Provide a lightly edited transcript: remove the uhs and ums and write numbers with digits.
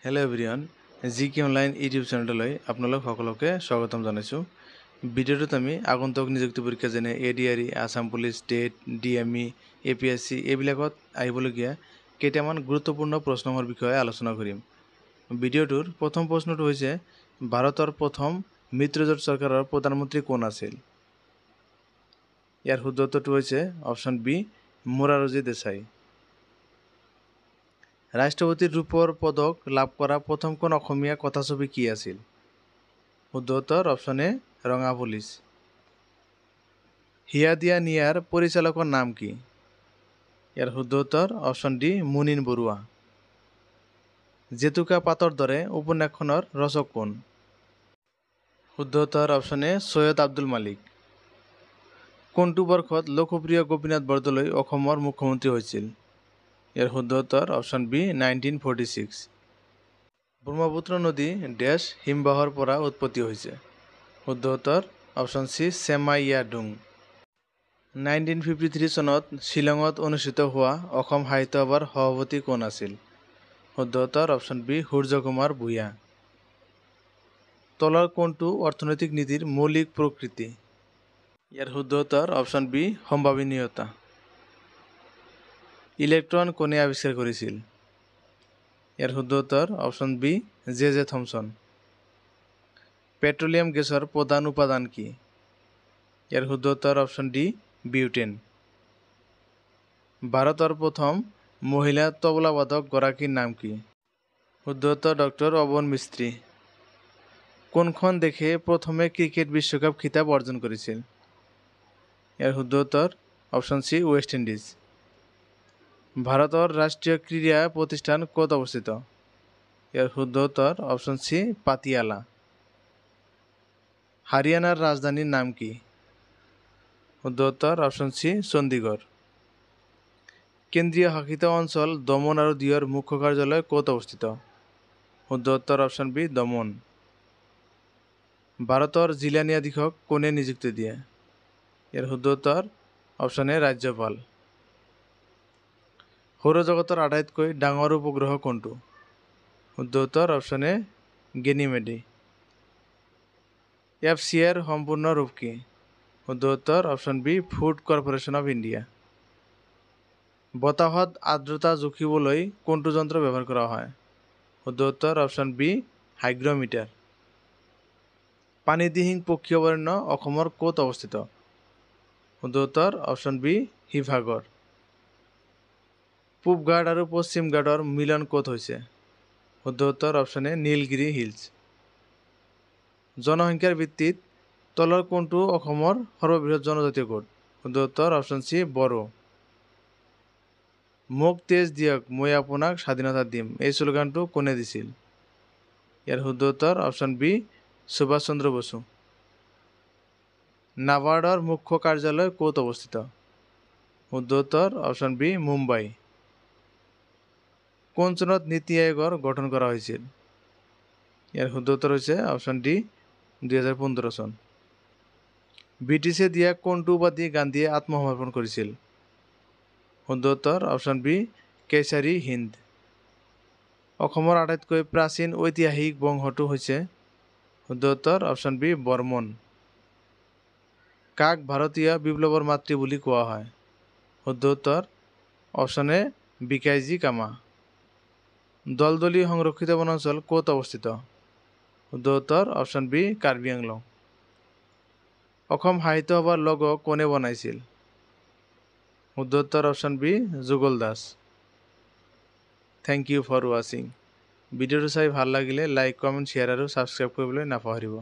Hello' everyone, জিকে online YouTube চেনেললৈ আপোনালোক সকলোকে স্বাগতম জনাইছোঁ। ভিডিঅ'টোত আমি আগন্তুক নিযুক্তি পৰীক্ষা যেনে ADRE, Assam police, TET, DME, APSC এইবিলাকত আহিবলগীয়া কেইটামান গুৰুত্বপূৰ্ণ প্ৰশ্নৰ বিষয়ে আলোচনা কৰিম। ভিডিঅ'টোৰ প্ৰথম প্ৰশ্নটো হৈছে, ভাৰতৰ প্ৰথম মিত্ৰজোঁট চৰকাৰৰ প্ৰধানমন্ত্ৰী কোন আছিল? ইয়াৰ শুদ্ধ উত্তৰটো হৈছে অপশ্যন বি, মোৰাৰজী দেশাই। ৰাষ্ট্ৰপতিৰ ৰূপৰ পদক লাভ কৰা প্ৰথমখন অসমীয়া কথাছবি কি আছিল? শুদ্ধ উত্তৰ অপশ্যন এ, ৰঙা পুলিচ। হিয়া দিয়া নিয়াৰ পৰিচালকৰ নাম কি? ইয়াৰ শুদ্ধ উত্তৰ অপশ্যন ডি, মুনীন বৰুৱা। জেতুকা পাতৰ দৰে উপন্যাসখনৰ ৰচক কোন? শুদ্ধ উত্তৰ অপশ্যন এ, সৈয়দ আব্দুল মালিক। কোনটো বৰ্ষত লোকপ্ৰিয় গোপীনাথ বৰদলৈ অসমৰ মুখ্যমন্ত্ৰী হৈছিল? ইয়াৰ শুদ্ধ উত্তৰ অপশ্যন বি, 1946। ব্ৰহ্মপুত্ৰ নদী ডেছ হিমবাহৰ পৰা উৎপত্তি হৈছে? শুদ্ধ উত্তৰ অপশ্যন চি, চেমাইয়াডুং। 1953 চনত শ্বিলঙত অনুষ্ঠিত হোৱা অসম সাহিত্য সভাৰ সভাপতি কোন আছিল? শুদ্ধ উত্তৰ অপশ্যন বি, সূৰ্য কুমাৰ ভূঞা। তলৰ কোনটো অৰ্থনৈতিক নীতিৰ মৌলিক প্ৰকৃতি? ইয়াৰ শুদ্ধ উত্তৰ অপশ্যন বি, সম্ভাৱনীয়তা। ইলেক্ট্ৰন কোনে আৱিষ্কাৰ কৰিছিল? ইয়াৰ শুদ্ধ উত্তৰ option B, J Thomson. Petroleum গেছৰ প্ৰধান উপাদান কি? ইয়াৰ শুদ্ধ উত্তৰ অপশ্যন ডি, বিউটেন। ভাৰতৰ প্ৰথম মহিলা তবলাবাদক গৰাকীৰ নাম কি? শুদ্ধ উত্তৰ ডক্টৰ অৱন মিস্ত্ৰী। কোনখন দেশে প্ৰথমে ক্ৰিকেট বিশ্বকাপ খিতাপ অৰ্জন কৰিছিল? ইয়াৰ শুদ্ধ উত্তৰ অপশ্যন চি, ৱেষ্ট ইণ্ডিজ। ভাৰতৰ ৰাষ্ট্ৰীয় ক্ৰীড়া প্ৰতিষ্ঠান ক'ত অৱস্থিত? ইয়াৰ শুদ্ধ উত্তৰ অপশ্যন চি, পাটিয়ালা। হাৰিয়ানাৰ ৰাজধানীৰ নাম কি? শুদ্ধ উত্তৰ অপশ্যন চি, চণ্ডীগড়। কেন্দ্ৰীয় শাসিত অঞ্চল দমন আৰু দিউৰ মুখ্য কাৰ্যালয় ক'ত অৱস্থিত? শুদ্ধ উত্তৰ অপশ্যন বি, দমন। ভাৰতৰ জিলা ন্যায়াধীশক কোনে নিযুক্তি দিয়ে? ইয়াৰ শুদ্ধ উত্তৰ অপশ্যন এ, ৰাজ্যপাল। সৌৰজগতৰ আটাইতকৈ ডাঙৰ উপগ্ৰহ কোনটো? শুদ্ধ উত্তৰ অপশ্যন এ, গেনিমেডি। FCIৰ সম্পূৰ্ণ ৰূপ কি? শুদ্ধ উত্তৰ option B, food corporation of India. বতাহত আৰ্দ্ৰতা জুখিবলৈ কোনটো যন্ত্ৰ ব্যৱহাৰ কৰা হয়? শুদ্ধ উত্তৰ অপশ্যন বি, হাইগ্ৰমিটাৰ। পানীদিহিং পক্ষী অভয়াৰণ্য অসমৰ ক'ত অৱস্থিত? শুদ্ধ উত্তৰ অপশ্যন বি, শিৱসাগৰ। পূব ঘাট আৰু পশ্চিম ঘাটৰ মিলন ক'ত হৈছে? শুদ্ধ উত্তৰ অপশ্যন এ, নীলগিৰি হিলছ। জনসংখ্যাৰ ভিত্তিত তলৰ কোনটো অসমৰ সৰ্ববৃহৎ জনজাতীয় গোট? শুদ্ধ উত্তৰ অপশ্যন চি, বড়ো। মোক তেজ দিয়ক, মই আপোনাক স্বাধীনতা দিম, এই শ্লোগানটো কোনে দিছিল? ইয়াৰ শুদ্ধ উত্তৰ অপশ্যন বি, সুভাষ চন্দ্ৰ বসু। নাবাৰ্ডৰ মুখ্য কাৰ্যালয় ক'ত অৱস্থিত? শুদ্ধ উত্তৰ অপশ্যন বি, মুম্বাই। কোন চনত নীতি আয়োগৰ গঠন কৰা হৈছিল? ইয়াৰ শুদ্ধ উত্তৰ হৈছে অপশ্যন ডি, 2015 চন। ব্ৰিটিছে দিয়া কোনটো উপাধি গান্ধীয়ে আত্মসমৰ্পণ কৰিছিল? শুদ্ধ উত্তৰ অপশ্যন বি, কেশৰী হিন্দ। অসমৰ আটাইতকৈ প্ৰাচীন ঐতিহাসিক বংশটো হৈছে? শুদ্ধ উত্তৰ অপশ্যন বি, বৰ্মন। কাক ভাৰতীয় বিপ্লৱৰ মাতৃ বুলি কোৱা হয়? শুদ্ধ উত্তৰ অপশ্যন এ, বিকাইজী কামা। দলদলী সংৰক্ষিত বনাঞ্চল ক'ত অৱস্থিত? শুদ্ধ উত্তৰ অপশ্যন বি, কাৰ্বি আংলং। অসম সাহিত্য সভাৰ লগ' কোনে বনাইছিল? শুদ্ধ উত্তৰ option B, Jugal Das. Thank you for ৱাচিং। ভিডিঅ'টো চাই ভাল লাগিলে লাইক, কমেণ্ট, শ্বেয়াৰ আৰু ছাবস্ক্ৰাইব কৰিবলৈ নাপাহৰিব।